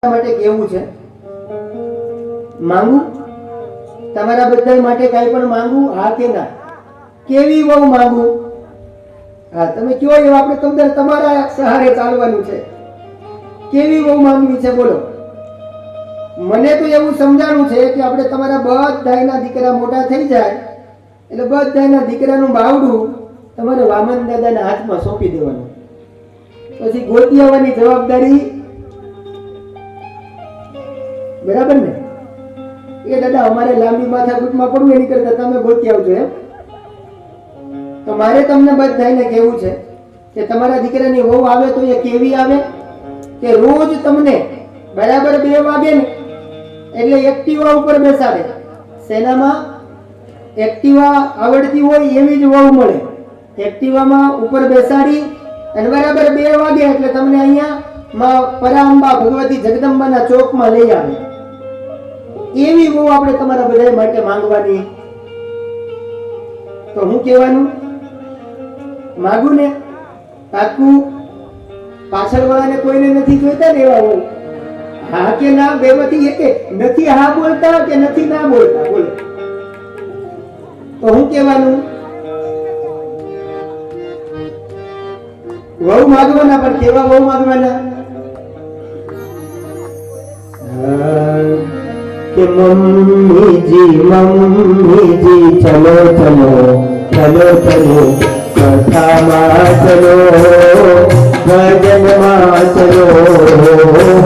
માટે કેવું છે માંગુ તમારા બધા માટે કઈ પણ માંગુ હા કે ના કેવી બહુ માંગુ હા તમે કયો એવું આપણે તમને તમારા સહારે ચાલવાનું છે કેવી બહુ માંગવી છે બોલો મને તો એવું સમજાણું છે કે આપણે તમારા બધાના દીકરા મોટા થઈ જાય એટલે બધાના દીકરાનું બાવડું તમારે વામન દાદાના હાથમાં સોંપી દેવાનું પછી ગોતી આવવાની જવાબદારી બરાબર ને એ દાદા અમારે લાંબી માથાકૂટમાં પડવું એની કરતા તમે ગોતી આવજો એમ તો મારે તમને બધાને કહેવું છે કે તમારા દીકરાની વહુ આવે તો એ કેવી આવે કે રોજ તમને બરાબર 2 વાગે ને એટલે એક્ટિવા ઉપર બેસાડે સેનામાં એક્ટિવા આવડતી હોય એવી જ વહુ મળે એક્ટિવામાં ઉપર બેસાડી અને બરાબર 2 વાગે એટલે તમને અહીંયા પરાંબા ભગવતી જગદંબાના ચોકમાં લઈ આવે એવી બહુ આપણે તમારા બધા માટે માંગવાની તો હું કહેવાનું માંગુ ને પાકું પાછળ વાળાને કોઈને નથી જોઈતા ને એવા હું હા કે ના બેમાંથી એકે નથી હા બોલતા કે નથી ના બોલતા બોલો તો હું કહેવાનું વહુ માંગવાના પણ કેવા વહુ માંગવાના कि मम्मी जी चलो चलो चलो चलो कथा मां चलो भजन मां चलो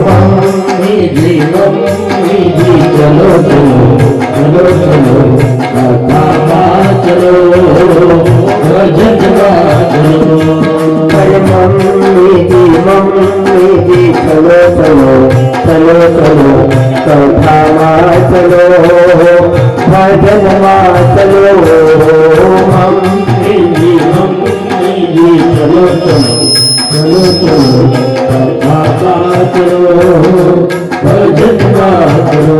मम्मी जी चलो चलो चलो चलो कथा मां चलो भजन मां चलो अरे मम्मी जी चलो चलो चलो चलो कथा मां चलो भजन मां चलो मम्मी जी चलो चलो चलो चलो कथा मां चलो भजन मां चलो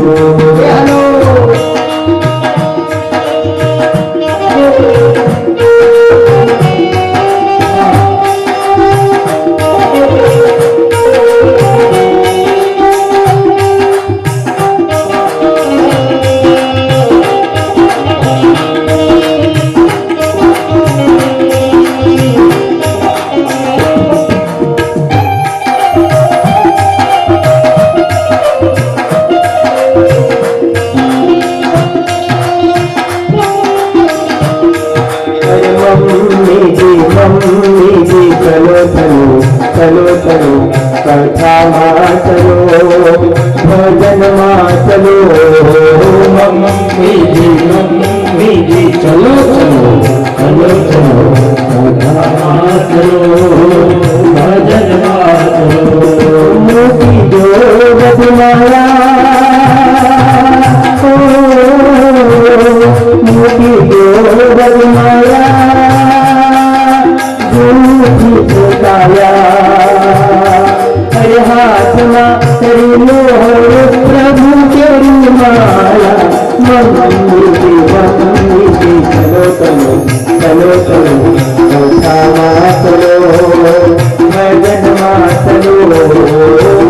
चलो चलो चलो चलो कथा मां चलो भजन मां चलो मम्मी जी चलो चलो चलो चलो कथा मां चलो भजन मां चलो मोती जो बदमाया मोती जो बदमाया हरे हाथ में तेरी मोहर प्रभु तेरी माया मम्मी जी चलो चलो चलो चलो कथा मां चलो भजन मां चलो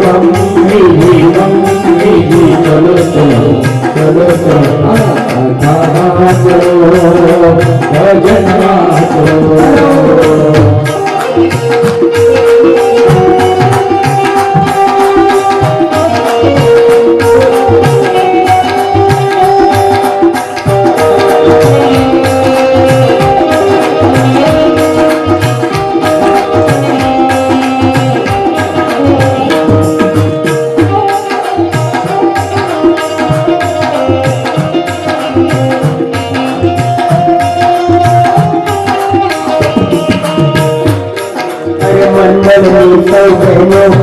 मम्मी जी चलो चलो चलो चलो कथा मां चलो भजन मां चलो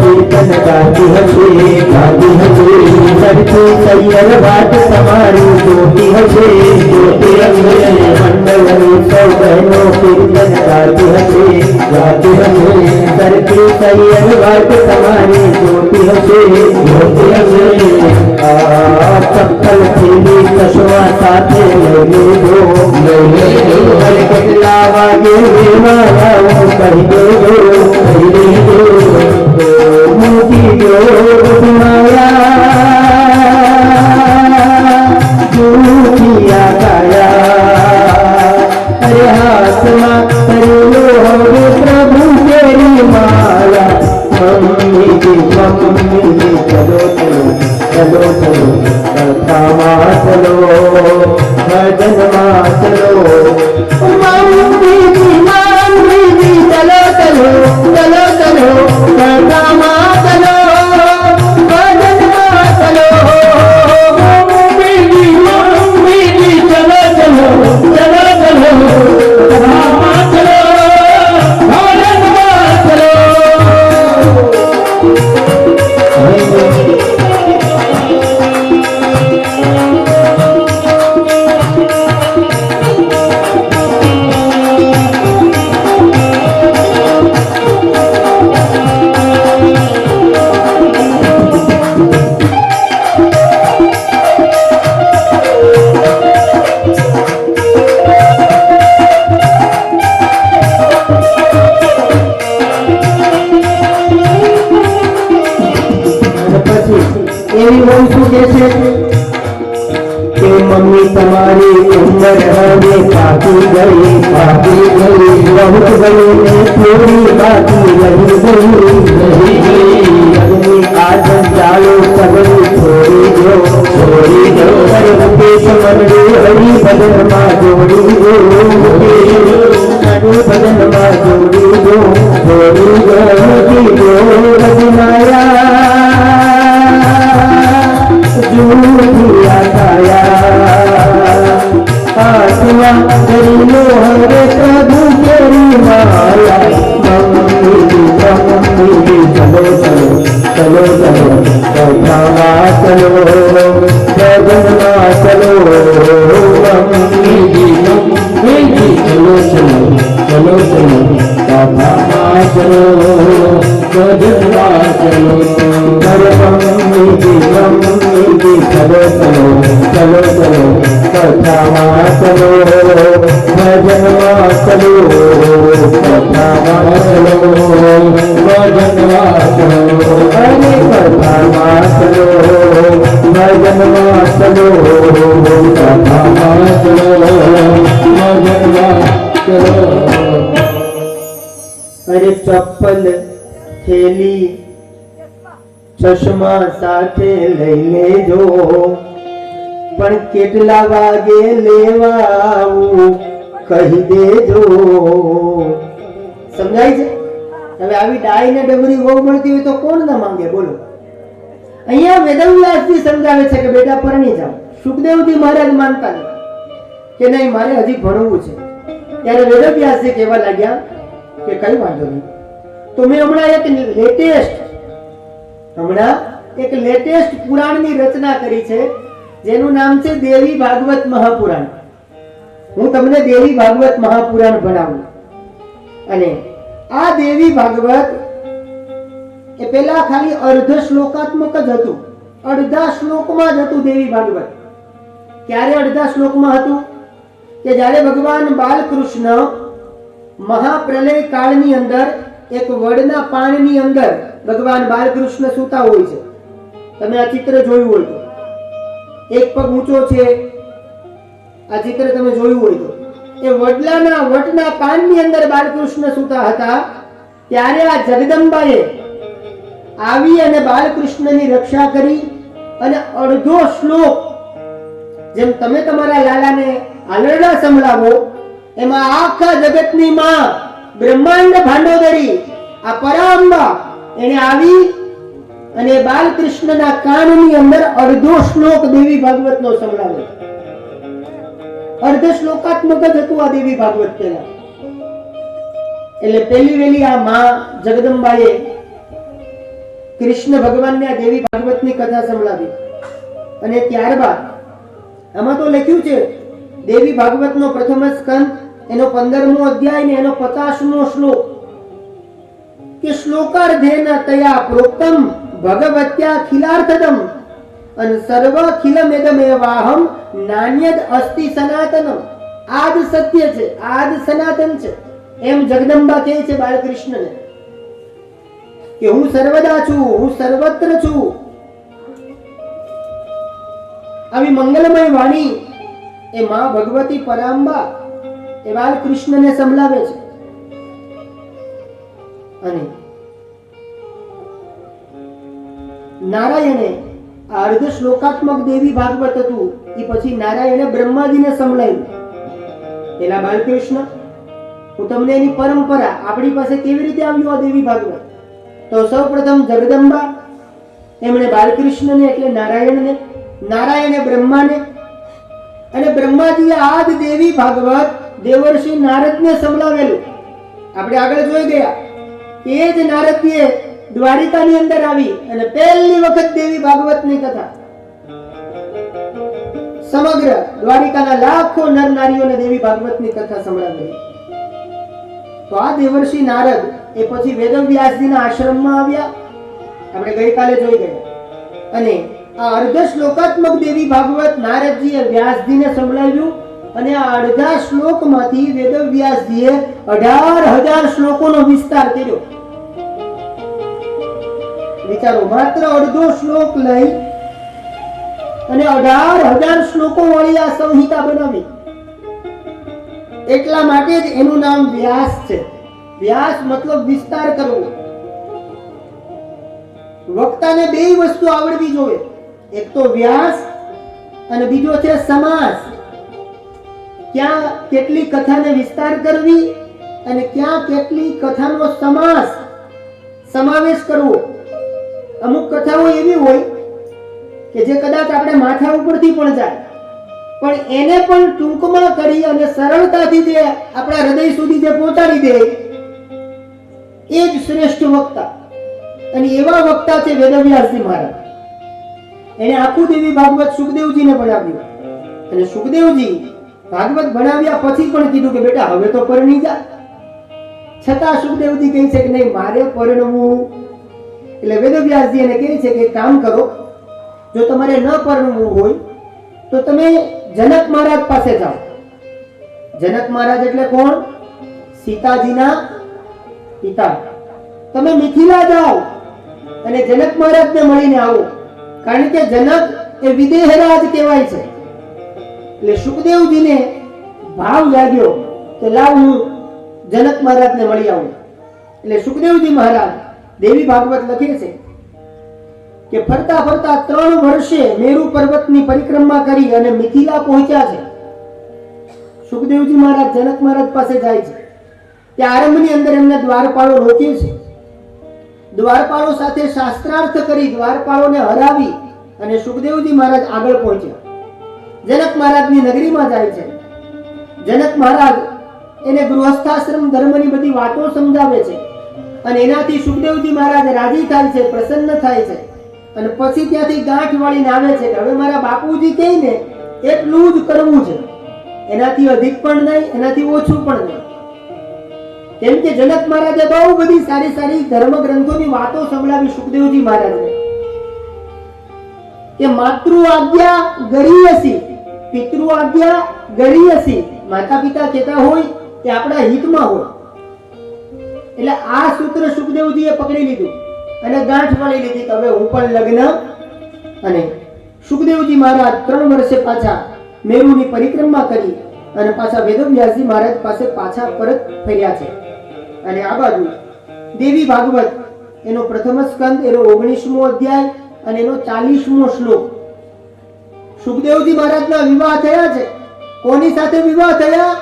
कीर्तन गाती हसे सबकी सैयर बात समारी ज्योति हसे ज्योति मंडल सब बहनों कीर्तन गाती हसे सबकी सैयर बात समारी ज्योति हसे चप्पल थेली कशवा साथे लगे दो કેટલા વાગે વેવાયા કહી દો મોતી જો માયા ચલો ચલો ચલો ચલો કથામાં ચલો ભજનમાં ચલો મંગીજી ચલો ચલો ચલો ચલો કથામાં ચલો ભજનમાં ચલો મંગીજી ચલો ચલો ચલો ચલો કથામાં ચલો ભજનમાં ચલો. એવી બહુ શું કે છે કે મમ્મી તમારી ઉંમર હવે પાકી ગઈ બહુ ગઈ ને થોડી બાકી રહી ગઈ આજ ચાલો સગડી છોડી દો મુકેશ મંડળી હરી ભજનમાં જોડી દો ભજનમાં જોડી દો છોડી દો રજનાયા જૂઠિયા કાયા આત્મા કરીલો હરે પ્રભુ કેરી માયા મંગી ચલો ચલો ચલો ચલો કથામાં ચલો ભજનમાં ચલો મંગી ચલો ચલો ચલો ચલો કથામાં ચલો ભજનમાં ચલો હરે મંગી ચલો ચલો ચલો ચલો કથામાં ચલો ભજનમાં ચલો કથામાં ચલો ભજનમાં ચલો હરે કથામાં ચલો ભજનમાં ચલો કથામાં ચલો ભજનમાં ચલો. અરે ચપ્પલ થેલી ચશ્મા સાથે લઈ લેજો પણ કેટલા વાગે લેવા આવું કહી દેજો. સમજાય છે? હવે આવી ડાઈ ને ડબરી બહુ મળતી હોય તો કોણ ના માંગે બોલો. અહીંયા વેદવ્યાસજી સમજાવે છે કે બેટા પરણી જાઓ. સુખદેવજી મહારાજ માનતા નથી કે નહીં મારે હજી ભણવું છે. ત્યારે વેદવ્યાસજી કહેવા લાગ્યા કે કઈ વાંધો નહીં. તો મેં હમણાં એક લેટેસ્ટ પુરાણની રચના કરી છે જેનું નામ છે દેવી ભાગવત મહાપુરાણ. હું તમને દેવી ભાગવત મહાપુરાણ ભણાવું. અને આ દેવી ભાગવત એ પેલા ખાલી અર્ધ શ્લોકાત્મક જ હતું. અડધા શ્લોકમાં જ હતું દેવી ભાગવત. ક્યારે અડધા શ્લોકમાં હતું? કે જ્યારે ભગવાન બાલકૃષ્ણ મહાપ્રલય કાળની અંદર એક વડના પાનની અંદર ભગવાન બાલકૃષ્ણ સૂતા હોય છે. તમે આ ચિત્ર જોયું હોય તો એક પગ ઊંચો છે. આ ચિત્ર તમે જોયું હોય તો એ વટના પાનની અંદર બાલકૃષ્ણ સૂતા હતા. ત્યારે આ જગદંબાએ આવી અને બાલકૃષ્ણની રક્ષા કરી અને અડધો શ્લોક જેમ તમે તમારા લાલાને આલરડા સંભળાવો એમાં આખા જગતની માં બ્રહ્માંડ ભાંડોદરી આ પરાંબા એને આવી અને બાલકૃષ્ણના કાનની અંદર અડધો શ્લોક દેવી ભાગવતનો સંભળાવ્યો. અર્ધ શ્લોકાત્મક જ હતું આ દેવી ભાગવત પહેલા. એટલે પહેલી વેલી આ માં જગદંબાએ કૃષ્ણ ભગવાનને આ દેવી ભાગવતની કથા સંભળાવી. અને ત્યારબાદ આમાં તો લખ્યું છે દેવી ભાગવતનો પ્રથમ સ્કંદ એનો 15મો અધ્યાય ને એનો 50મો શ્લોક કે શ્લોકાર્ધેન તયા પ્રોક્તમ ભગવત્યા ખિલાર્થદમ અન સર્વખિલમેદમેવાહમ નાન્યદ અસ્તિ સનાતનમ. આદ સત્ય છે, આદ સનાતન છે એમ જગદંબા કહે છે બાલકૃષ્ણને કે હું સર્વદા છું, હું સર્વત્ર છું. આવી મંગલમય વાણી એ માં ભગવતી પરાંબા એ બાલકૃષ્ણને સંભળાવે છે. અને નારાયણે આ અર્ધ શ્લોકાત્મક દેવી ભાગવત હતું એ પછી નારાયણે બ્રહ્માજીને સંભળાવ્યું. પેલા બાલકૃષ્ણ, હું તમને એની પરંપરા આપણી પાસે કેવી રીતે આવ્યું આ દેવી ભાગવત? તો સૌપ્રથમ જગદંબા, એમણે બાલકૃષ્ણને એટલે નારાયણને, નારાયણે બ્રહ્માને, અને બ્રહ્માજીએ આ જ દેવી ભાગવત દેવર્ષિ નારદને સંભળાવેલું. આપણે આગળ જોઈ ગયા એ જ નારદજીએ દ્વારિકાની અંદર આવી અને પહેલી વખત દેવી ભાગવતની કથા સમગ્ર દ્વારિકાના લાખો નર નારીઓને દેવી ભાગવતની કથા સંભળાવી. તો આ દેવર્ષિ નારદ એ પછી વેદવ્યાસજીના આશ્રમમાં આવ્યા, આપણે ગઈકાલે જોઈ ગયા. અને આ અર્ધ શ્લોકાત્મક દેવી ભાગવત નારદજીએ વ્યાસજીને સંભળાવ્યું અને આ અડધા શ્લોકમાંથી વેદવ્યાસજીએ 18,000 શ્લોકોનો વિસ્તાર કર્યો. વિચારો, માત્ર અડધો શ્લોક લઈ અને 18,000 શ્લોકો વાળી આ સંહિતા બનાવી. એટલા માટે જ એનું નામ વ્યાસ છે. વ્યાસ મતલબ વિસ્તાર કરવો. વક્તાને બે વસ્તુ આવડવી જોઈએ, એક તો વ્યાસ અને બીજો છે સમાસ. ક્યાં કેટલી કથાને વિસ્તાર કરવી અને ક્યાં કેટલી કથાનો સમાવેશ કરવો. અમુક કથાઓ એવી હોય કે જે કદાચ આપણે માથા ઉપરથી પણ જાય, પણ એને પણ ટૂંકમાં કરી અને સરળતાથી જે આપણા હૃદય સુધી જે પહોંચાડી દે એ જ શ્રેષ્ઠ વક્તા. અને એવા વક્તા છે વેદવ્યાસજી મહારાજ. એને આખું દેવી ભાગવત સુખદેવજીને ભણાવ્યું અને સુખદેવજી ભાગવત ભણાવ્યા પછી પણ કીધું કે બેટા હવે તો પરણી જા. છતાં સુખદેવજી કહે છે કે નહીં, મારે પરણવું. એટલે વેદવ્યાસજી એને કહે છે કે કામ કરો, જો તમારે ન પરણવું હોય તો તમે જનક મહારાજ પાસે જાઓ. જનક મહારાજ એટલે કોણ? સીતાજીના પિતા. તમે મિથિલા જાઓ અને જનક મહારાજને મળીને આવો, કારણ કે જનક એ વિદેહરાજ કહેવાય છે. એટલે સુખદેવજીને ભાવ જાગ્યો કે લાવ હું જનક મહારાજને મળી આવું. એટલે સુખદેવજી મહારાજ દેવી ભાગવત લખે છે કે ફરતા ફરતા 3 વર્ષે મેરુ પર્વતની પરિક્રમા કરી અને મિથિલા પહોંચ્યા છે. સુખદેવજી મહારાજ જનક મહારાજ પાસે જાય છે. ત્યાં આરંભની અંદર એમને દ્વારપાળો રોકે છે. દ્વારપાળો સાથે શાસ્ત્રાર્થ કરી દ્વારપાળોને હરાવી અને સુખદેવજી મહારાજ આગળ પહોંચ્યા. જનક મહારાજની નગરીમાં જાય છે. જનક મહારાજ એને ગૃહસ્થાશ્રમ ધર્મની બધી વાતો સમજાવે છે અને એનાથી સુખદેવજી મહારાજ રાજી થાય છે, પ્રસન્ન થાય છે. અને પછી ત્યાંથી ગાંઠ વાળીને આવે છે કે હવે મારા બાપુજી કહે ને એટલું જ કરવું છે, એનાથી અધિક પણ નહીં, એનાથી ઓછું પણ નહીં. કેમ કે જનક મહારાજે બહુ બધી સારી સારી ધર્મ ગ્રંથોની વાતો સંભળાવી સુખદેવજી મહારાજને કે માતૃ આજ્ઞા ગરીયસી, પિતૃ આજ્ઞા ગરીયસી. માતા પિતા કહેતા હોય કે આપણા હિતમાં હોય. એટલે આ સૂત્ર સુખદેવજીએ પકડી લીધું અને ગાંઠ વાળી લીધી કે હવે હું પણ લગ્ન. અને સુખદેવજી મહારાજ 3 વર્ષે પાછા મેરુની પરિક્રમા કરી અને પાછા વેદવ્યાસજી મહારાજ પાસે પાછા પરત ફર્યા છે. અને આ બાજુ દેવી ભાગવત એનો પ્રથમ સ્કંદ, એનો 19મો અધ્યાય અને એનો 40મો શ્લોક. સુખદેવજી મહારાજના વિવાહ થયા છે. કોની સાથે વિવાહ થયા?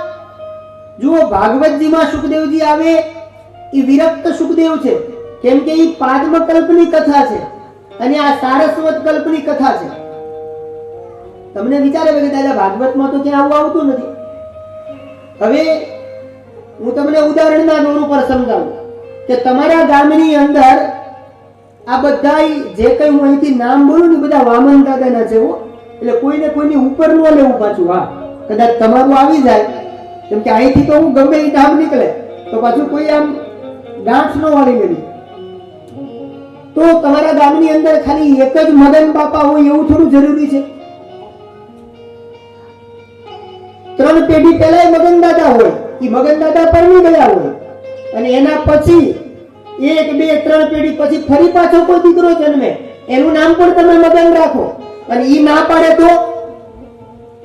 જુઓ, ભાગવતજીમાં સુખદેવજી આવે એ વિરક્ત સુખદેવ છે, કેમ કે એ પાદ્મકલ્પની કથા છે અને આ સારસ્વત કલ્પની કથા છે. તમને વિચારે કે દાદા ભાગવતમાં તો ક્યાં આવું આવતું નથી. હવે હું તમને ઉદાહરણના દોર ઉપર સમજાવું કે તમારા ગામની અંદર આ બધા જે કઈ હું અહીંથી નામ બોલું ને બધા વામન દાદાના છે. એટલે કોઈને કોઈની ઉપર ન લેવું પાછું. હા, કદાચ તમારું આવી જાય, કેમ કે અહીંથી તો હું ગમે એ નામ નીકળે તો પાછું કોઈ આમ ગાંઠ ન વાળી લેવી. તો તમારા ગામની અંદર ખાલી એક જ મગન બાપા હોય એવું થોડું જરૂરી છે? 3 પેઢી પહેલા મગન દાદા હોય, એ મગન દાદા પરણી ગયા હોય અને એના પછી 1, 2, 3 પેઢી પછી ફરી પાછો કોઈ દીકરો જન્મે, એનું નામ પણ તમે મગન રાખો અને ઈ ના પાડે તો?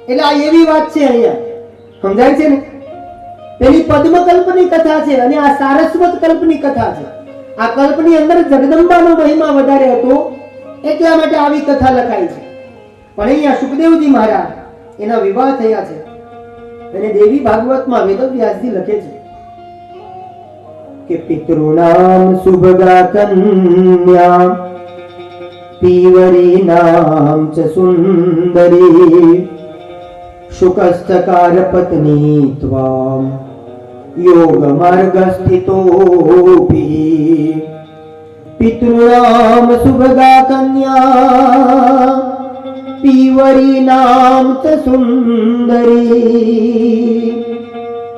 એટલે આ એવી વાત છે. અહીંયા સમજાય છે ને? પેલી પદ્મકલ્પની કથા છે અને આ સારસ્વત કલ્પની કથા છે. આ કલ્પની અંદર જગદંબાનો મહિમા વધારે હતો એટલા માટે આવી કથા લખાઈ છે. પણ અહીંયા સુખદેવજી મહારાજ એના વિવાહ થયા છે અને દેવી ભાગવતમાં વેદવ્યાસજી લખે છે કે પિતૃનામ સુભગા કન્યા પીવરી નામ ચ સુંદરી શુકસ્થકાર પત્ની ત્વામ યોગ માર્ગ સ્થિતોપી પિતૃનામ સુભગા કન્યા પીવરી નામ ચ સુંદરી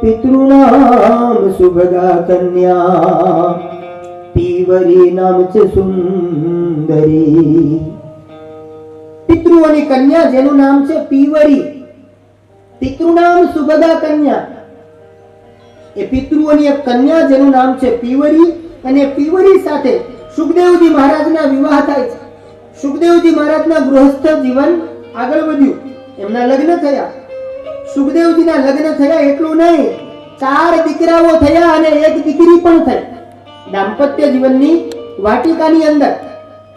પિતૃનામ સુભગા કન્યા પીવરી નામ ચ સુંદરી. પિતૃઓની કન્યા જેનું નામ છે પીવરી, પિતૃનામ સુભગા કન્યા, એ પિતૃઓની એક કન્યા જેનું નામ છે પીવરી, અને પીવરી સાથે સુખદેવજી મહારાજના વિવાહ થાય છે. સુખદેવજી મહારાજના ગૃહસ્થ જીવન આગળ વધ્યું, એમના લગ્ન થયા. સુખદેવજીના લગ્ન થયા એટલું નહીં, 4 દીકરાઓ થયા અને 1 દીકરી પણ થઈ. દાંપત્ય જીવનની વાટિકાની અંદર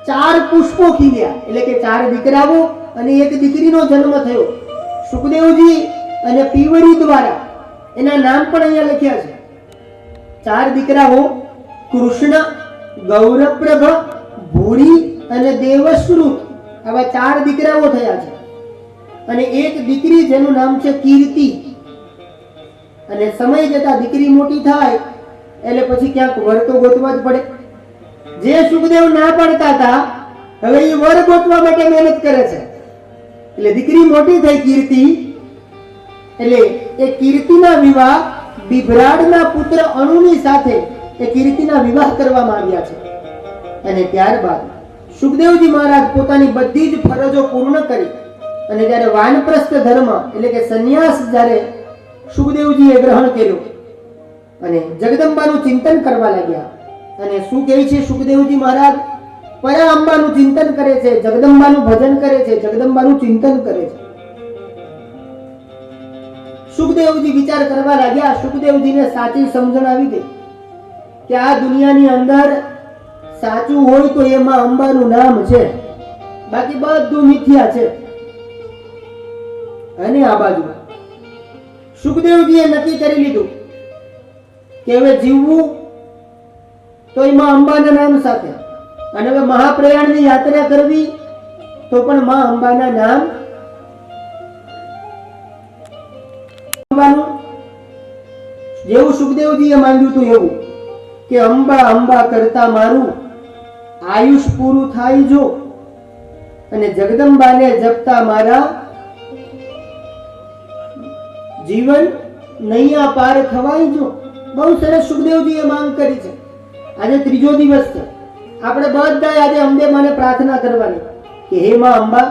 4 પુષ્પો ખીલ્યા, એટલે કે 4 દીકરાઓ અને 1 દીકરીનો જન્મ થયો સુખદેવજી અને પીવરી દ્વારા. એના નામ પણ અહીંયા લખ્યા છે. 4 દીકરાઓ કૃષ્ણ, ગૌરપ્રભ, ભૂરી અને દેવશ્રુત, આવા 4 દીકરાઓ થયા છે. અને 1 દીકરી જેનું નામ છે કીર્તિ. અને સમય જતા દીકરી મોટી થાય એટલે પછી ક્યાંક વર તો ગોતવા જ પડે. જે સુખદેવ ના પાડતા હતા હવે એ વર ગોતવા માટે મહેનત કરે છે. એટલે દીકરી મોટી થઈ કીર્તિ, એટલે એ કીર્તિના વિવાહ બિભરાડના પુત્ર અણુની સાથે એ કીર્તિના વિવાહ કરવામાં આવ્યા છે. અને ત્યારબાદ સુખદેવજી મહારાજ પોતાની બધી જ ફરજો પૂર્ણ કરી અને જ્યારે વાનપ્રસ્થ ધર્મ એટલે કે સંન્યાસ જ્યારે સુખદેવજીએ ગ્રહણ કર્યો અને જગદંબાનું ચિંતન કરવા લાગ્યા. અને શું કહે છે સુખદેવજી મહારાજ? પરા અંબાનું ચિંતન કરે છે, જગદંબાનું ભજન કરે છે, જગદંબાનું ચિંતન કરે છે. સુખદેવજી વિચાર કરવા લાગ્યા. સુખદેવજીને સાચી સમજણ આવી ગઈ કે આ દુનિયાની અંદર સાચું હોય તો એમાં અંબાનું નામ છે, બાકી બધું મિથ્યા છે. અને આ બાજુ સુખદેવજીએ નક્કી કરી લીધું કે હવે જીવવું તો એમાં અંબાના નામ સાથે, અને હવે મહાપ્રયાણની યાત્રા કરવી તો પણ માં અંબાના નામ. જેવું સુખદેવજીએ માંગ્યું હતું એવું કે અંબા અંબા કરતા મારું આયુષ પૂરું થાય જો, અને જગદંબાને જપતા મારા જીવન નૈયા પાર થવાય જો. બહુ સરસ સુખદેવજીએ માંગ કરી છે. આજે 3જો દિવસ છે. આપણે બધા આજે અંબે માને પ્રાર્થના કરવાની કે હે માં અંબા,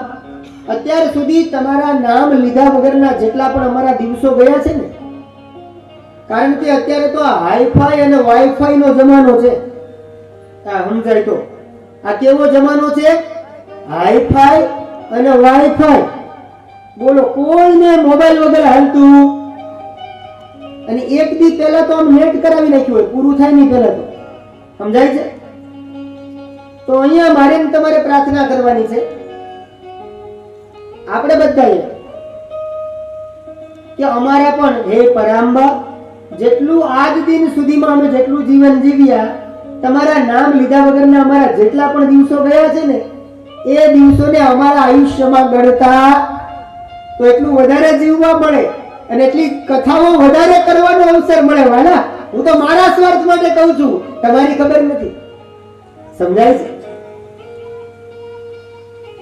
અત્યાર સુધી તમારા નામ લીધા વગરના જેટલા પણ અમારા દિવસો ગયા છે ને, કારણ કે અત્યારે તો આ હાઈફાઈ અને વાઈફાઈ નો જમાનો છે. આ સમજાય તો આ કેવો જમાનો છે? હાઈફાઈ અને વાઈફાઈ. બોલો, કોઈને મોબાઈલ વગર હાલતું. અને 1 દી પહેલા તો આમ નેટ કરાવી નાખ્યું હોય, પૂરું થાય નહીં પહેલા તો. સમજાય છે? તો અહીંયા મારે તમારે પ્રાર્થના કરવાની છે આપણે બધાએ કે અમારા પણ હે પરાંબા, જેટલું આજ દિન સુધીમાં અમે જેટલું જીવન જીવ્યા, તમારા નામ લીધા વગરના અમારા જેટલા પણ દિવસો ગયા છે ને, એ દિવસોને અમારા આયુષ્યમાં ગણતા તો એટલું વધારે જીવવા મળે અને એટલી કથાઓ વધારે કરવાનો અવસર મળે. વાલા, હું તો મારા સ્વાર્થ માટે કહું છું, તમારી ખબર નથી. સમજાય છે?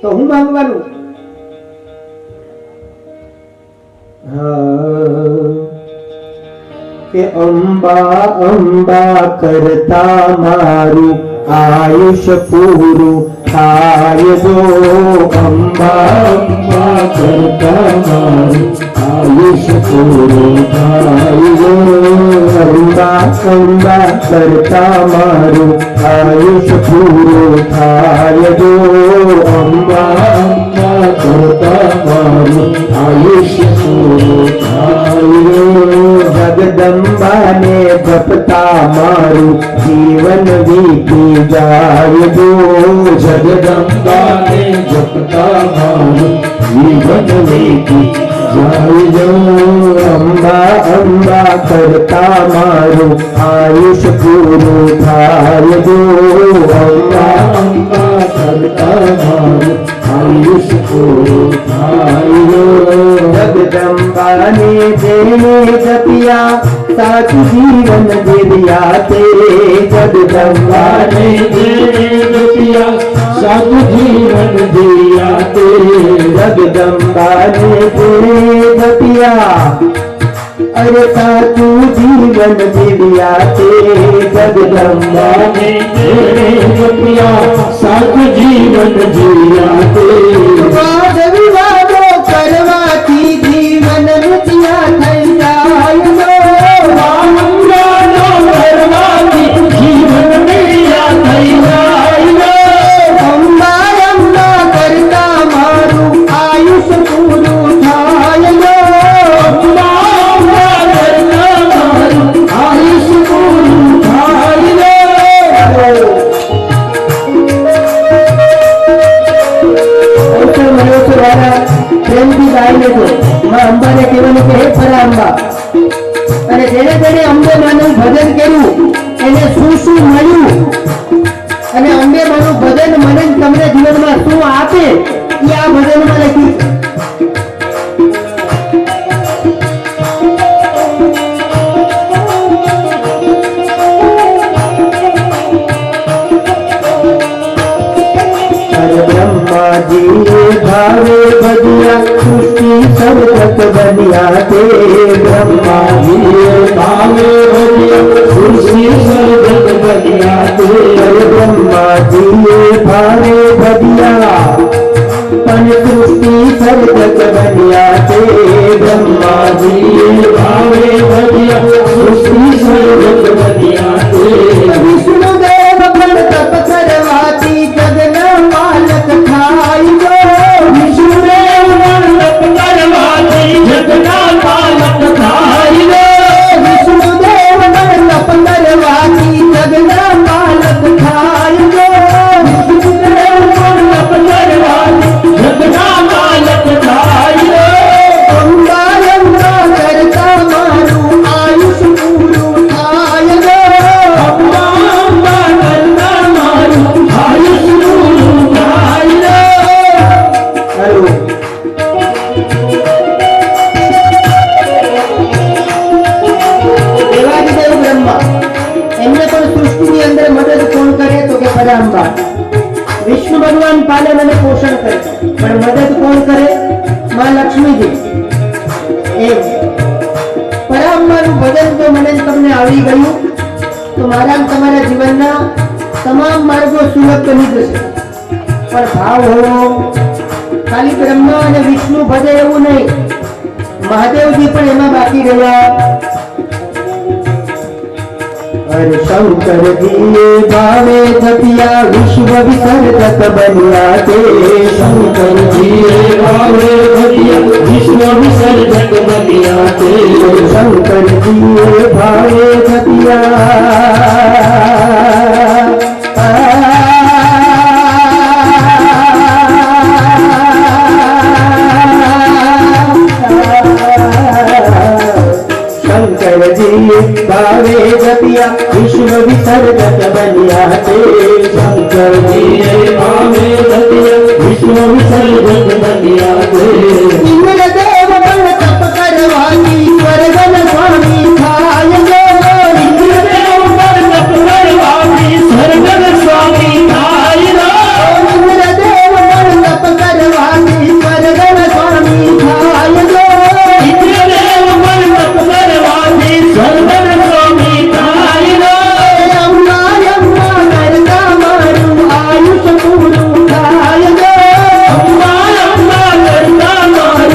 તો હું માંગવાનું કે અંબા અંબા કરતા મારું આયુષ પૂરું થાય જો. અંબા અંબા કરતા મારું આયુષ પૂરું થાય જો. અંબા અંબા કરતા મારું આયુષ પૂરું થાય જો. અંબા અંબા કરતા મારું આયુષ પૂરું થાય જો. જગદંબાને જપતા મારું જીવન વીતી जाए दो जगदम्बा ने जपता मारो जीवन लेती जाए दो अम्बा अम्बा करता मारो आयुष पूरो थाय दो अम्बा अम्बा करता मारो आयुष पूरो थाय दो जगदम्बा ने देने जपिया साथ जीवन दिया तेरे जगदम्बा ने देने जपिया साथ जीवन दिया तेरे जगदम्बा ने देने जपिया अरे साधु जीवन दिया तेरे जगदम्बा ने देने जपिया साधु जीवन दिया तेरे वाद विवादों करवाती जीवन मिथिया થઈ જાય અંબાને કહેવાનું કે હે ફરા અંબા અને જેને જેને અંબે માનું ભજન કર્યું એને શું શું મળ્યું અને અંબે માનું ભજન મને તમને જીવનમાં શું આપે એ આ ભજનમાં લખ્યું છે. ब्रह्मा जी भावे बदिया सृष्टि सर्वत बनिया ते ब्रह्मा जी भावे बदिया सृष्टि सर्वत बनिया ते ब्रह्मा जी भावे बदिया पन सृष्टि सर्वत बनिया ते ब्रह्मा जी भावे बदिया सृष्टि सर्वत बनिया ते विष्णु देव पण तप करवाती जगना मालक खाई दो विष्णु देव पण तप करवाती जगना मालक खाई दो विष्णु देव पण तप करवाती जगना मालक खाई दो विष्णु देव पण तप करवाती जगना मालक खाई दो अंबा अंबा करता मारू आयुष पूरो खाई दो अंबा अंबा करता मारू आयुष पूरो खाई दो हेलो દેવાધિદેવ બ્રહ્મા એમને પણ સૃષ્ટિની અંદર મદદ કોણ કરે તો કે પરાંબા વિષ્ણુ ભગવાન પાલન અને પોષણ કરે પણ મદદ કોણ કરે માં લક્ષ્મીજી એમ પરાંબાનું ભજન જો મને તમને આવડી ગયું તો મારા તમારા જીવનના તમામ માર્ગો સુલભ બની જશે પણ ભાવ હોવો ખાલી બ્રહ્મા અને વિષ્ણુ ભજે એવું નહીં મહાદેવજી પણ એમાં બાકી રહ્યા अरे शंकर जी भावे जपिया विश्व विसर्जक बनिया ते शंकर जी भावे जपिया विश्व विसर्जक बनिया ते शंकर जी भावे जपिया शंकर जी भावे जपिया विश्व विसर्जक बनिया ते शंकर जी भावे जपिया विश्व विसर्जक बनिया ते इंद्रदेव पण तप करवाती स्वर्गन स्वामी थाय दो इंद्रदेव पण तप करवाती स्वर्गन स्वामी थाय दो इंद्रदेव पण तप करवाती स्वर्गन स्वामी थाय दो इंद्रदेव पण तप करवाती स्वर्गन स्वामी थाय दो अम्बा अम्बा करता मारू आयुष पूरो थाय दो अम्बा अम्बा करता मारू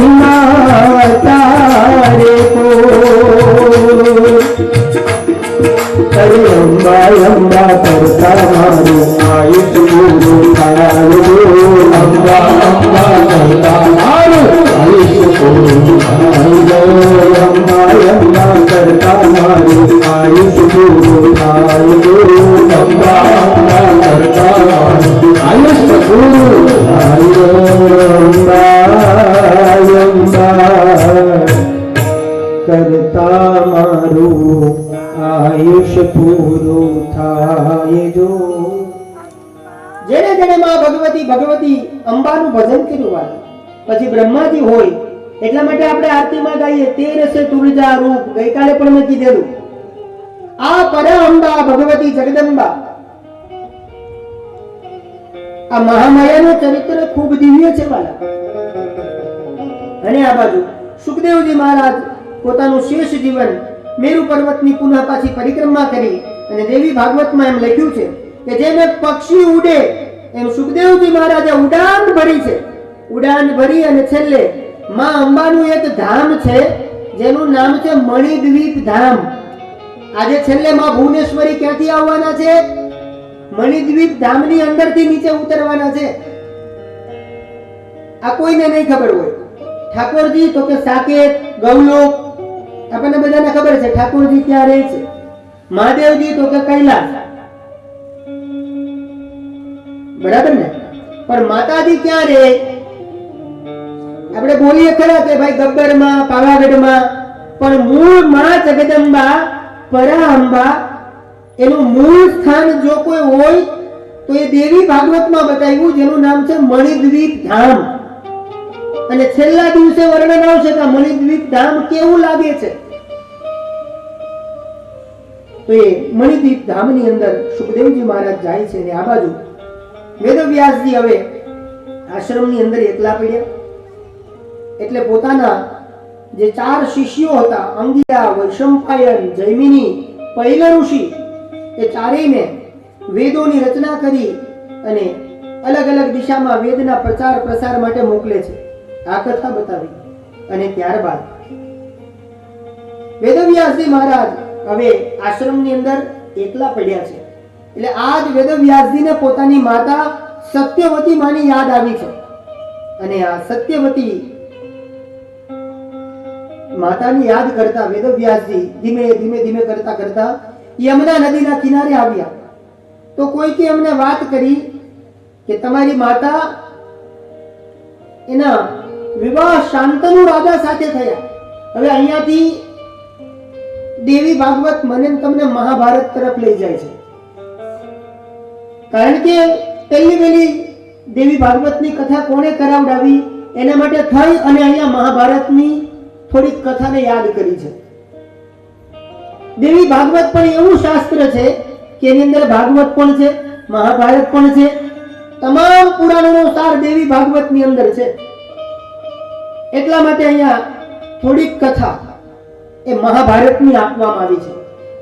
महिमा तारे को अरे अम्बा अम्बा करता मारो आयुष गुरु थारो अम्बा अम्बा करता मारो आयुष गुरु थारो अम्बा अम्बा करता मारो आयुष गुरु थारो अम्बा अम्बा करता मारो आयुष गुरु थारो अम्बा अम्बा करता मारो आयुष पूरो થાય જો જેને જેને માં ભગવતી ભગવતી અંબાનું ભજન કર્યું વાલા પછી બ્રહ્માજી હોય એટલા માટે આપણે આરતીમાં ગાઈએ તે રસે તુલજા રૂપ ગઈકાલે પણ મેં કીધેલું આ પરઅંબા ભગવતી જગદંબા આ મહામાયાનું ચરિત્ર ખૂબ દિવ્ય છે વાલા અને આ બાજુ સુખદેવજી મહારાજ પોતાનું શેષ જીવન મેરુ પર્વતની પુનઃ પાછી પરિક્રમા કરી અને દેવી ભાગવતમાં એમ લખ્યું છે કે જેમ એક પક્ષી ઉડે એમ સુખદેવજી મહારાજે ઉડાન ભરી છે. ઉડાન ભરી અને છેલ્લે માં અંબાનું એક ધામ છે જેનું નામ છે મણિદ્વીપ ધામ. આજે છેલ્લે માં ભુવનેશ્વરી ક્યાંથી આવવાના છે? મણિદ્વીપ ધામની અંદરથી નીચે ઉતરવાના છે. આ કોઈને નહીં ખબર હોય. ઠાકોરજી તો કે સાકેત ગૌલોક આપણને બધાને ખબર છે ઠાકોરજી ક્યાં રહે છે. મહાદેવજી તો કે કૈલાસ, બરાબર ને? પણ માતાજી ક્યાં રહે? આપણે બોલીએ ખરા કે ભાઈ ગબ્બરમાં પાવાગઢમાં, પણ મૂળ માં જગદંબા પરાંબા એનું મૂળ સ્થાન જો કોઈ હોય તો એ દેવી ભાગવતમાં બતાવ્યું જેનું નામ છે મણિદ્વીપ ધામ. અને છેલ્લા દિવસે વર્ણન આવશે કે મણિદ્વીપ ધામ કેવું લાગે છે. તો એ મણિદ્વીપ ધામની અંદર સુખદેવજી મહારાજ જાય છે અને આ બાજુ વેદવ્યાસજી હવે આશ્રમની અંદર એકલા પડ્યા એટલે પોતાના જે 4 શિષ્યો હતા અંગિરા, વૈશંપાયન, જૈમિની, પૈલ ઋષિ એ ચારેયને વેદોની રચના કરી અને અલગ અલગ દિશામાં વેદના પ્રચાર પ્રસાર માટે મોકલે છે. આ કથા બતાવી અને ત્યારબાદ વેદવ્યાસજી મહારાજ હવે આશ્રમની અંદર એકલા પડ્યા છે. એટલે આજ વેદવ્યાસજીને પોતાની માતા સત્યવતી માની યાદ આવી છે અને આ સત્યવતી માતાની યાદ કરતા વેદવ્યાસજી ધીમે ધીમે ધીમે કરતા કરતા યમુના નદીના કિનારે આવ્યા. તો કોઈકે એમને વાત કરી કે તમારી માતા એના વિવાહ શાંતનુ રાજા સાથે થયા. હવે અહીંયાથી દેવી ભાગવત મને તમને મહાભારત તરફ લઈ જાય છે. કારણ કે પહેલી વહેલી દેવી ભાગવતની કથા કોણે કરાવડાવી એના માટે થઈ અને અહીંયા મહાભારતની થોડીક કથાને યાદ કરી છે. દેવી ભાગવત પણ એવું શાસ્ત્ર છે કે એની અંદર ભાગવત પણ છે, મહાભારત પણ છે, તમામ પુરાણોનો સાર દેવી ભાગવતની અંદર છે. એટલા માટે અહીંયા થોડીક કથા એ મહાભારતની આપવામાં આવી છે.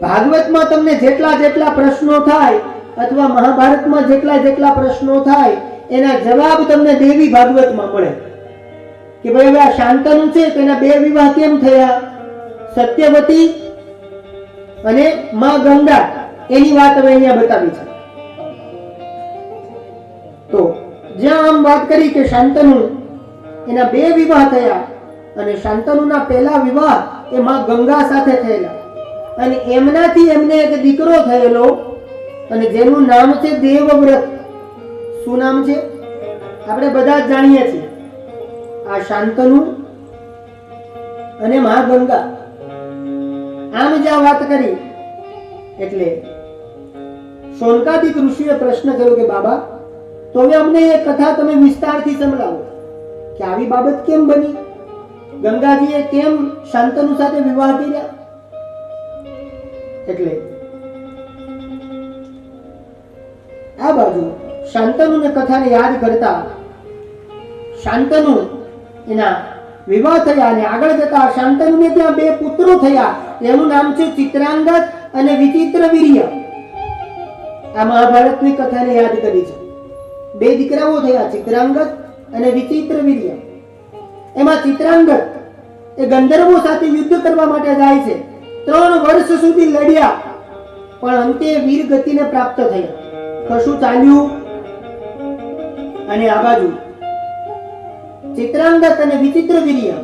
ભાગવતમાં તમને જેટલા જેટલા પ્રશ્નો થાય અથવા મહાભારતમાં જેટલા જેટલા પ્રશ્નો થાય એના જવાબ તમને દેવી ભાગવતમાં મળે. કે ભાઈ હવે આ શાંતનુ છે તો એના 2 વિવાહ કેમ થયા? સત્યવતી અને માં ગંગા એની વાત હવે અહીંયા બતાવી છે. તો જ્યાં આમ વાત કરી કે શાંતનુ એના 2 વિવાહ થયા અને શાંતનુના પહેલા વિવાહ એ માં ગંગા સાથે થયેલા અને એમનાથી એમને એક દીકરો થયેલો અને જેનું નામ છે દેવવ્રત. શું નામ છે? આપણે બધા જ જાણીએ છીએ. આ શાંતનુ અને માં ગંગા આમ જ્યાં વાત કરી એટલે શૌનકાદિક ઋષિએ પ્રશ્ન કર્યો કે બાબા તો હવે અમને એ કથા તમે વિસ્તારથી સમજાવો કે આવી બાબત કેમ બની? ગંગાજીએ કેમ શાંતનુ સાથે વિવાહ કર્યા? એટલે આ બાજુ શાંતનુને કથાને યાદ કરતા શાંતનુ એના વિવાહ થયા અને આગળ જતા શાંતનુને ત્યાં 2 પુત્રો થયા. એનું નામ છે ચિત્રાંગદ અને વિચિત્રવીર્ય. આ મહાભારતની કથાને યાદ કરી છે. 2 દીકરાઓ થયા ચિત્રાંગદ અને વિચિત્રવીર્ય. એમાં ચિત્રાંગદ એ ગંધર્વો સાથે યુદ્ધ કરવા માટે જાય છે. 3 વર્ષ સુધી લડ્યા, પણ અંતે વીર ગતિને પ્રાપ્ત થયા. કશું ચાલ્યું. અને આ બાજુ ચિત્રાંગદ અને વિચિત્ર વીર્ય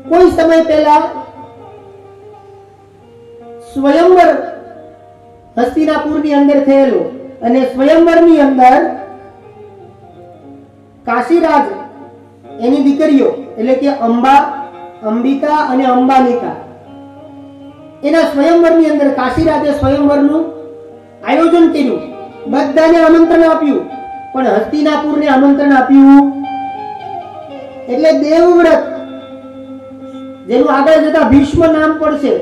કોઈ સમય પહેલા સ્વયંવર હસ્તિનાપુરની અંદર થયેલો, અને સ્વયંવરની અંદર કાશીરાજ એની દીકરીઓ એટલે કે અંબા, અંબિકા અને અંબાલિકા એના સ્વયંવરની અંદર કાશીરાજે સ્વયંવરનું આયોજન કર્યું. બધાને આમંત્રણ આપ્યું, પણ હસ્તિનાપુરને આમંત્રણ આપ્યું એટલે દેવવ્રત, જેનું આગળ જતા ભીષ્મ નામ પડશે,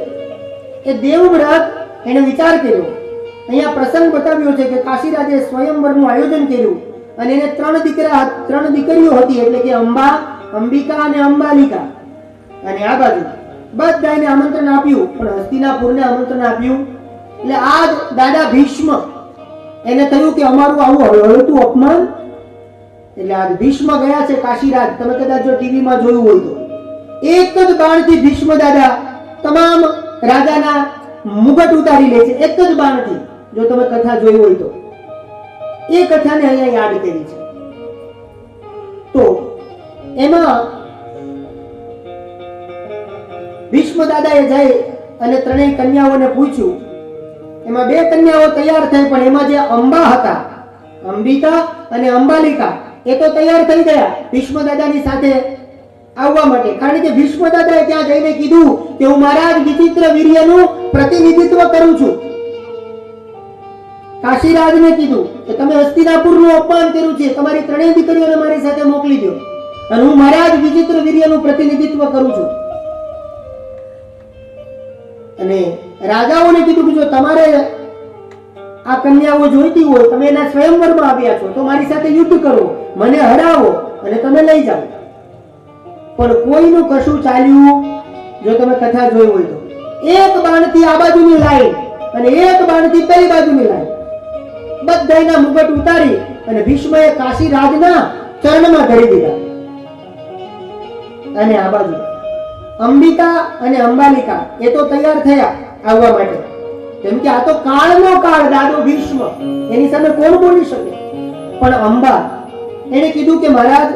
એ દેવવ્રત એને વિચાર કર્યો. અહીંયા પ્રસંગ બતાવ્યો છે કે કાશીરાજે સ્વયંવરનું આયોજન કર્યું અને એને 3 દીકરીઓ હતી, એટલે કે અંબા, અંબિકા અને અંબાલિકા. અને આ બાજુ બધાને આમંત્રણ આપ્યું, પણ હસ્તિનાપુરને આમંત્રણ આપ્યું. એટલે આજ દાદા ભીષ્મ એને થયું કે અમારું આવું હળતું અપમાન. એટલે આજ ભીષ્મ ગયા છે કાશીરાજ. તમે કદાચ જો ટીવીમાં જોયું હોય તો એક જ બાણથી ભીષ્મ દાદા તમામ રાજાના મુગટ ઉતારી લે છે, એક જ બાણથી. જો તમે કથા જોઈ હોય તો એ કથાને અહીંયા યાદ કરી છે. તો એમાં ભીષ્મ દાદાએ જઈ અને 3 કન્યાઓને પૂછ્યું. એમાં 2 કન્યાઓ તૈયાર થઈ, પણ એમાં જે અંબા હતા, અંબિકા અને અંબાલિકા, એ તો તૈયાર થઈ ગયા ભીષ્મ દાદાની સાથે આવવા માટે. કારણ કે ભીષ્મ દાદાએ ત્યાં જઈને કીધું કે હું મહારાજ વિચિત્ર વીર્યનું પ્રતિનિધિત્વ કરું છું. કાશીરાજને કીધું કે તમે હસ્તિનાપુરનું અપમાન કર્યું છે, તમારી 3 દીકરીઓને મારી સાથે મોકલી દો, અને હું મહારાજ વિચિત્ર વીર્યનું પ્રતિનિધિત્વ કરું છું. અને રાજાઓને કીધું કે જો તમારે આ કન્યાઓ જોઈતી હોય, તમે એના સ્વયંવરમાં આવ્યા છો, તો મારી સાથે યુદ્ધ કરો, મને હરાવો અને તમે લઈ જાઓ. પણ કોઈનું કશું ચાલ્યું. જો તમે કથા જોઈ હોય તો એક બાણથી આ બાજુની લાઈન અને એક બાણથી પેલી બાજુની લાઈન, બધાયના મુગટ ઉતારી અને ભીષ્મએ કાશીરાજના ચરણમાં ધરી દીધા. અને આ બાજુ અંબિકા અને અંબાલિકા એ તો તૈયાર થયા આવવા માટે, કેમ કે આ તો કાળનો કાળ દાદો ભીષ્મ, એની સામે કોણ બોલી શકે. પણ અંબા એને કીધું કે મહારાજ,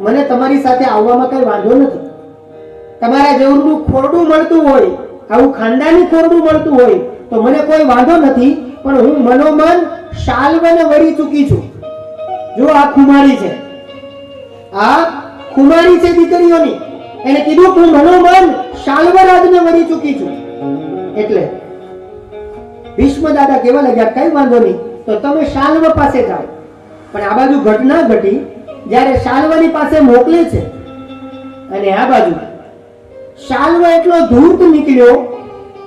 મને તમારી સાથે આવવામાં કઈ વાંધો નથી. તમારા જેવડું ખોરડું મળતું હોય, આવું ખાનદાની ખોરડું મળતું હોય તો મને કોઈ વાંધો નથી, પણ હું મનોમન શાલ્વને વળી ચૂકી છું. જો આ ખુમારી છે, આ ખુમારી છે દીકરીઓની. એને કીધું કે હું મનોમન શાલ્વરાજને વળી ચૂકી છું. એટલે ભીષ્મ દાદા કહેવા લાગ્યા કઈ વાંધો નહીં, તો તમે શાલ્વ પાસે જાઓ. પણ આ બાજુ ઘટના ઘટી જ્યારે શાલ્વની પાસે મોકલે છે, અને આ બાજુ શાલ્વ એટલો ધૂર્ત નીકળ્યો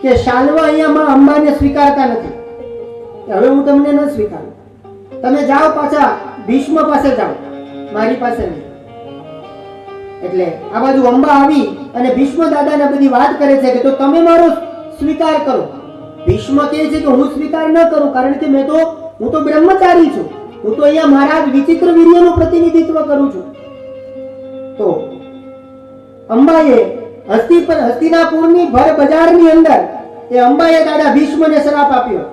કે શાલ્વ અહીંયા માં અંબાને સ્વીકારતા નથી. હવે હું તમને ન સ્વીકારું, તમે જાઓ પાછા ભીષ્મ પાસે જાઓ, મારી પાસે નહીં. એટલે આ બાજુ અંબા આવી અને ભીષ્મ દાદાને બધી વાત કરે છે કે તો તમે મારો સ્વીકાર કરો. ભીષ્મ કહે છે કે હું સ્વીકાર ન કરું, કારણ કે હું તો બ્રહ્મચારી છું, હું તો અહીંયા મહારાજ વિચિત્ર વીર્યનું પ્રતિનિધિત્વ કરું છું. તો અંબાએ હસ્તિનાપુરની ભર બજારની અંદર એ અંબાએ દાદા ભીષ્મને શ્રાપ આપ્યો.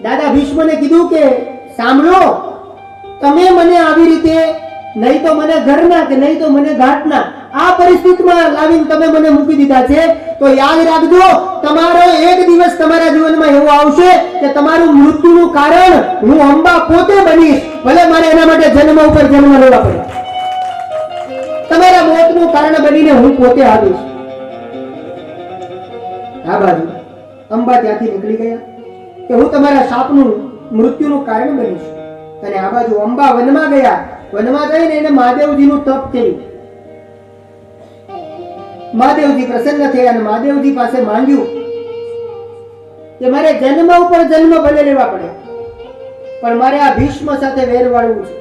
દાદા ભીષ્મને કીધું કે સાંભળો, તમે મને આવી રીતે નહીં તો મને ઘરના કે નહીં તો મને ઘાટના આ પરિસ્થિતિમાં લાવીને તમે મને મૂકી દીધા છે, તો યાદ રાખજો તમારો એક દિવસ તમારા જીવનમાં એવો આવશે કે તમારું મૃત્યુનું કારણ હું અંબા પોતે બનીશ. ભલે મારે એના માટે જન્મ ઉપર જન્મ લેવા પડે, તમારા મોતનું કારણ બનીને હું પોતે આવીશ. આ બાજુ અંબા ત્યાંથી નીકળી ગયા કે હું તમારા શાપનું મૃત્યુનું કારણ બનીશ. અને આ બાજુ અંબા વનમાં ગયા. વનમાં જઈને એને મહાદેવજીનું તપ કર્યું. મહાદેવજી પ્રસન્ન થયા અને મહાદેવજી પાસે માંગ્યું કે મારે જન્મ ઉપર જન્મ ભલે લેવા પડે, પણ મારે આ ભીષ્મ સાથે વેર વાળવું છે.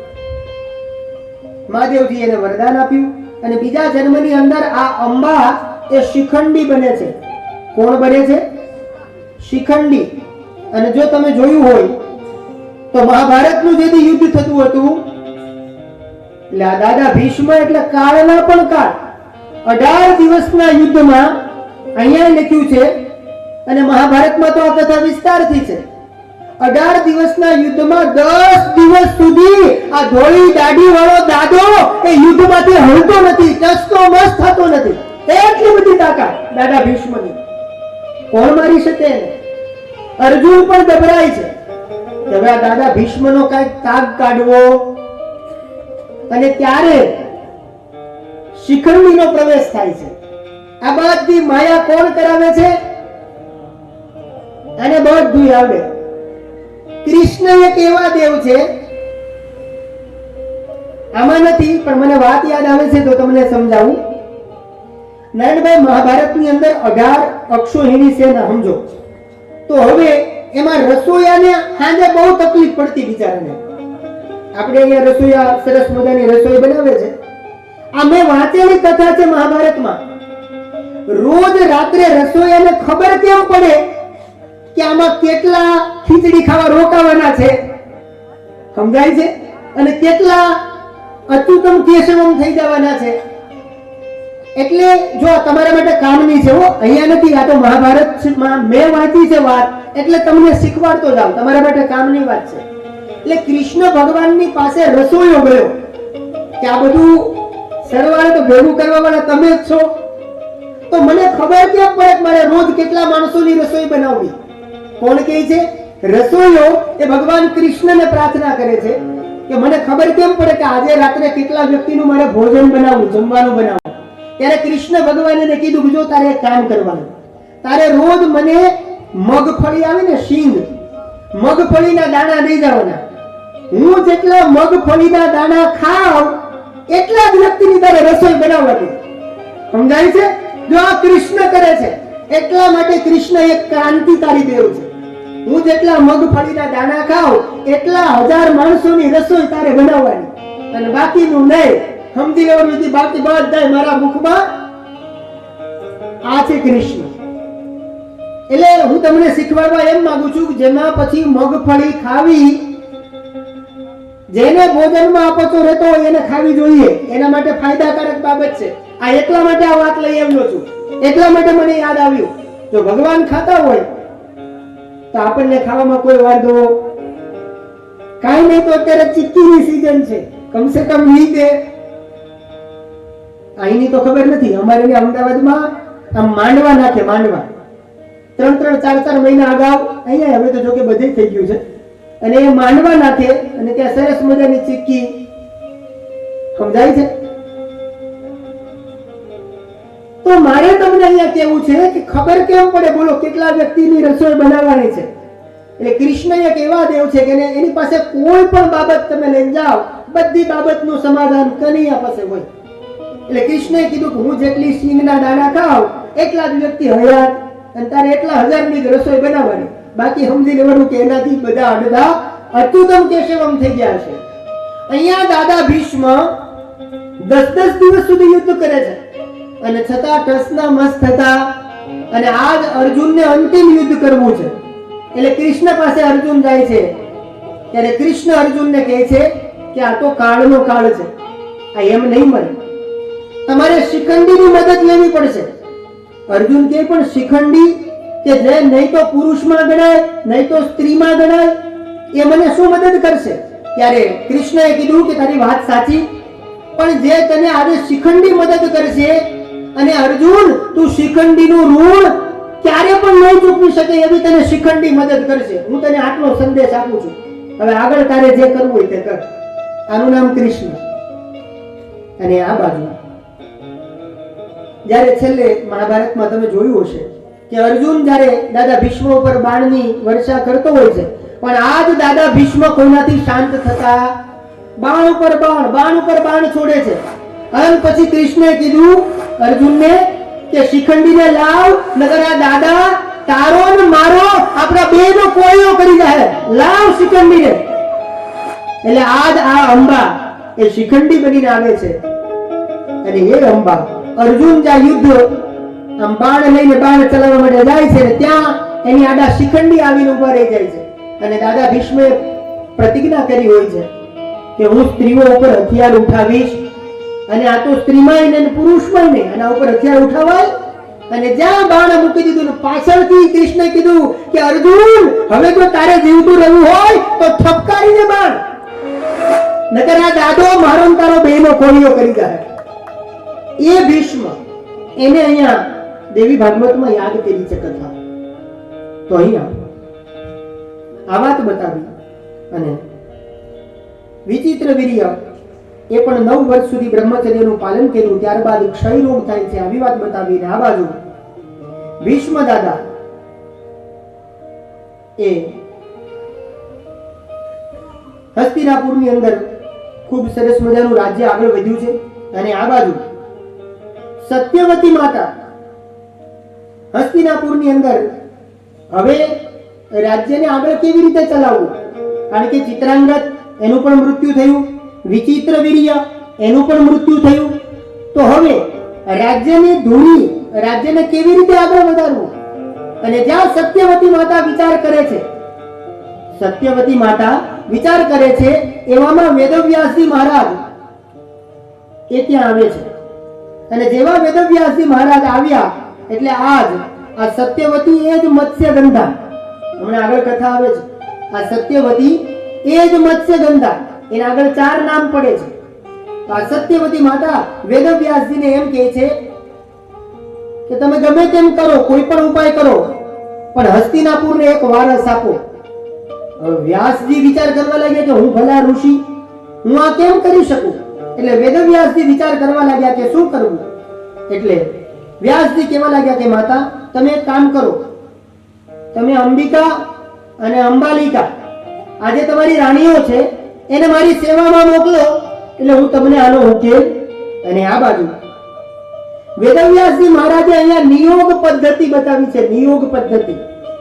મહાદેવજી એને વરદાન આપ્યું અને બીજા જન્મની અંદર આ અંબા એ શિખંડી બને છે. કોણ બને છે? શિખંડી. અને જો તમે જોયું હોય તો મહાભારતનું જે યુદ્ધ થતું હતું એટલે આ દાદા ભીષ્મ એટલે કાળના પણ કાળ. 18 દિવસના યુદ્ધમાં અહીંયા લખ્યું છે અને મહાભારતમાં તો આ કથા વિસ્તારથી છે. 18 દિવસના યુદ્ધમાં 10 દિવસ સુધી આ ધોળી દાઢી વાળો દાદો એ યુદ્ધમાંથી હલતો નથી, ટસતો મસ થતો નથી. એટલી બધી તાકાત દાદા ભીષ્મની. કોણ મારી શકે એને? અર્જુન પણ ગભરાય છે કે હવે આ દાદા ભીષ્મનો કઈક તાગ કાઢવો. અને ત્યારે શિખંડીનો પ્રવેશ થાય છે. આ બધી માયા કોણ કરાવે છે? અને બધું આવડે. કૃષ્ણ એક એવા દેવ છે, આમાં નથી પણ મને વાત યાદ આવે છે તો તમને સમજાવું. નારાયણભાઈ, મહાભારતની અંદર 18 અક્ષોહિણી સેના સમજો તો હવે એમાં રસોઈયાને હાજે બહુ તકલીફ પડતી બિચારાને. આપણે અહીંયા રસોઈયા સરસ મજાની રસોઈ બનાવે છે. આ મેં વાંચેલી કથા છે મહાભારતમાં. રોજ રાત્રે રસોઈયાને ખબર કેમ પડે કે આમાં કેટલા ખીચડી ખાવા રોકાવાના છે, સમજાય છે? અને કેટલા અચ્યુતમ કેશવમ થઈ જવાના છે. એટલે જો આ તમારા માટે કામની છે હો, અહીંયા નથી. આ તો મહાભારતમાં મેં વાંચી છે વાત, એટલે તમને શીખવાડતો જાઉં. તમારા માટે કામની વાત છે. એટલે કૃષ્ણ ભગવાનની પાસે રસોઈયો ગયો કે આ બધું સરવાળે તો ભેગું કરવા વાળા તમે જ છો, તો મને ખબર કેમ પડે કે મારે રોજ કેટલા માણસોની રસોઈ બનાવવી? કોણ કહે છે? રસોઈયો એ ભગવાન કૃષ્ણને પ્રાર્થના કરે છે કે મને ખબર કેમ પડે કે આજે રાત્રે કેટલા વ્યક્તિનું મારે ભોજન બનાવવું, જમવાનું બનાવવું. ત્યારે કૃષ્ણ ભગવાને કીધું કે જો તારે એક કામ કરવાનું, તારે રોજ મને મગફળી આવે ને શીંગ, મગફળીના દાણા દઈ જવાના. હું જેટલા મગફળીના દાણા ખાવ એટલા જ વ્યક્તિની તારે રસોઈ બનાવવાની. સમજાય છે? જો આ કૃષ્ણ કરે છે એટલા માટે કૃષ્ણ એક ક્રાંતિકારી દેવ છે. હું જેટલા મગફળીના દાણા ખાવ એટલા 1000 માણસોની રસોઈ તારે બનાવવાની, અને બાકીનું નહીં. સમજી લેવાનું, બાકી બધા મારા મુખમાં. આ છે કૃષ્ણ. એટલે હું તમને શીખવાડવા એમ માંગુ છું કે જેમાં પછી મગફળી ખાવી, જેને ભોજનમાં અપચો રહેતો હોય એને ખાવી જોઈએ, એના માટે ફાયદાકારક બાબત છે. આ એટલા માટે આ વાત લઈ આવ્યો છું, એટલા માટે મને યાદ આવ્યું. જો ભગવાન ખાતા હોય તો આપણને ખાવામાં કોઈ વાંધો કાઈ નહીં. તો અત્યારે ચીક્કીની સીઝન છે, કમસે કમ ઈ દે. અહીંની તો ખબર નથી, અમારે અહીંયા અમદાવાદમાં આમ માંડવા નાખે, માંડવા 3-3, 4-4 મહિના અગાઉ અહીંયા, હવે તો જો કે બધે થઈ ગયું છે, અને એ માંડવા નાખે અને ત્યાં સરસ મજાની ચીક્કી. સમજાય છે? તો મારે તમને અહીંયા કેવું છે કે ખબર કેમ પડે, બોલો, કેટલા વ્યક્તિની રસોઈ બનાવવાની છે. એટલે કૃષ્ણ એક એવા દેવ છે કે એની પાસે કોઈ પણ બાબત તમે લઈને જાઓ, બધી બાબતનું સમાધાન કનૈયા પાસે હોય. એટલે કૃષ્ણએ કીધું કે હું જેટલી સિંગના દાણા ખાવ એટલા જ વ્યક્તિ હયાત, અને તારે એટલા 1000ની જ રસોઈ બનાવવાની. બાકી સમજી લેવાનું કે એનાથી બધા અડધા અચ્યુતમ કેશવમ થઈ ગયા છે. અહીંયા દાદા ભીષ્મ 10-10 દિવસ સુધી યુદ્ધ કરે છે, અને છતાં ટસના મસ થતા, અને આજ અર્જુનને અંતિમ યુદ્ધ કરવું છે. એટલે કૃષ્ણ પાસે અર્જુન જાય છે, ત્યારે કૃષ્ણ અર્જુનને કહે છે કે આ તો કાળનો કાળ છે, આ એમ નહીં મળે, તમારે શિખંડીની મદદ લેવી પડશે. અર્જુન કે પણ શિખંડી કે જે નહીં તો પુરુષમાં ગણાય નહીં તો સ્ત્રીમાં ગણાય, એ મને શું મદદ કરશે? ત્યારે કૃષ્ણએ કીધું કે તારી વાત સાચી, પણ જે તને આજે શિખંડી મદદ કરશે, અને અર્જુન તું શિખંડીનું ઋણ ક્યારે પણ નહીં ચૂકવી શકે એવી તને શિખંડી મદદ કરશે. હું તને આટલો સંદેશ આપું છું, હવે આગળ તારે જે કરવું હોય તે કર. આનું નામ કૃષ્ણ. અને આ બાજુ જ્યારે છેલ્લે મહાભારતમાં તમે જોયું હશે કે અર્જુન જ્યારે દાદા ભીષ્મ ઉપર બાણની વર્ષા કરતો હોય છે, પણ આજ દાદા ભીષ્મ કોઈનાથી શાંત થતા બાણ ઉપર બાણ છોડે છે. અને પછી કૃષ્ણએ કીધું અર્જુનને કે શિખંડીને લાવ, નકર આ દાદા તારો ને મારો આપણા બેનો કોળીઓ કરી જાય, લાવ શિખંડીને. એટલે આજ આ અંબા એ શિખંડી બનીને આવે છે, અને એ અંબા અર્જુન જ્યાં યુદ્ધ આમ બાણ લઈને બાણ ચલાવવા માટે જાય છે, ત્યાં એની આડા શિખંડી આવીને ઉભા રહી જાય છે. અને દાદા ભીષ્મે પ્રતિજ્ઞા કરી હોય છે કે હું સ્ત્રીઓ ઉપર હથિયાર ઉઠાવીશ, અને આ તો સ્ત્રીમાં ને પુરુષમાં નહીં, આના ઉપર હથિયાર ઉઠાવાય. અને જ્યાં બાણ મૂકી દીધું ને પાછળથી કૃષ્ણે કીધું કે અર્જુન, હવે જો તારે જીવતું રહેવું હોય તો ઠપકારી દે બાણ, નકર આ દાદો મારો ને તારો બેનો કોળીઓ કરી જાય. એ ભીષ્મ, એને અહીંયા દેવી ભાગવતમાં યાદ કરી છે કથા. તો અહીંયા આ વાત બતાવી. અને વિચિત્ર વીર્ય એ પણ 9 વર્ષ સુધી બ્રહ્મચર્યનું પાલન કર્યું, ત્યારબાદ ક્ષય રોગ થાય છે, આવી વાત બતાવીને આ બાજુ ભીષ્મ દાદા એ હસ્તિનાપુરની અંદર ખૂબ સરસ મજાનું રાજ્ય આગળ વધ્યું છે. અને આ બાજુ સત્યવતી માતા હસ્તિનાપુરની અંદર હવે રાજ્યને આગળ કેવી રીતે ચલાવવું, કારણ કે ચિત્રાંગદ એનું પણ મૃત્યુ થયું, વિચિત્ર વીર્ય એનું પણ મૃત્યુ થયું. તો હવે રાજ્યની ધૂળી, રાજ્યને કેવી રીતે આગળ વધારવું? અને જ્યાં સત્યવતી માતા વિચાર કરે છે, સત્યવતી માતા વિચાર કરે છે, એવામાં વેદવ્યાસજી મહારાજ એ ત્યાં આવે છે. અને જેવા વેદવ્યાસજી મહારાજ આવ્યા એટલે આજ આ સત્યવતી એ જ મત્સ્યગંધા, હમણાં આગળ કથા આવે છે, આ સત્યવતી એ જ મત્સ્યગંધા, એના આગળ 4 નામ પડે છે. આ સત્યવતી માતા વેદવ્યાસજીને એમ કહે છે કે તમે ગમે તેમ કરો, કોઈ પણ ઉપાય કરો, પણ હસ્તિનાપુરને એક વારસ આપો. વ્યાસજી વિચાર કરવા લાગ્યા કે હું ભલા ઋષિ, હું આ કેમ કરી શકું? એટલે વેદવ્યાસજી વિચાર કરવા લાગ્યા કે શું કરવું. એટલે વ્યાસજી કહેવા લાગ્યા કે માતા, તમે એક કામ કરો, તમે અંબિકા અને અંબાલિકા, આજે તમારી રાણીઓ છે, એને મારી સેવામાં મોકલો, એટલે હું તમને આનો ઉકેલ. અને આ બાજુ વેદવ્યાસજી મહારાજે અહીંયા નિયોગ પદ્ધતિ બતાવી છે, નિયોગ પદ્ધતિ.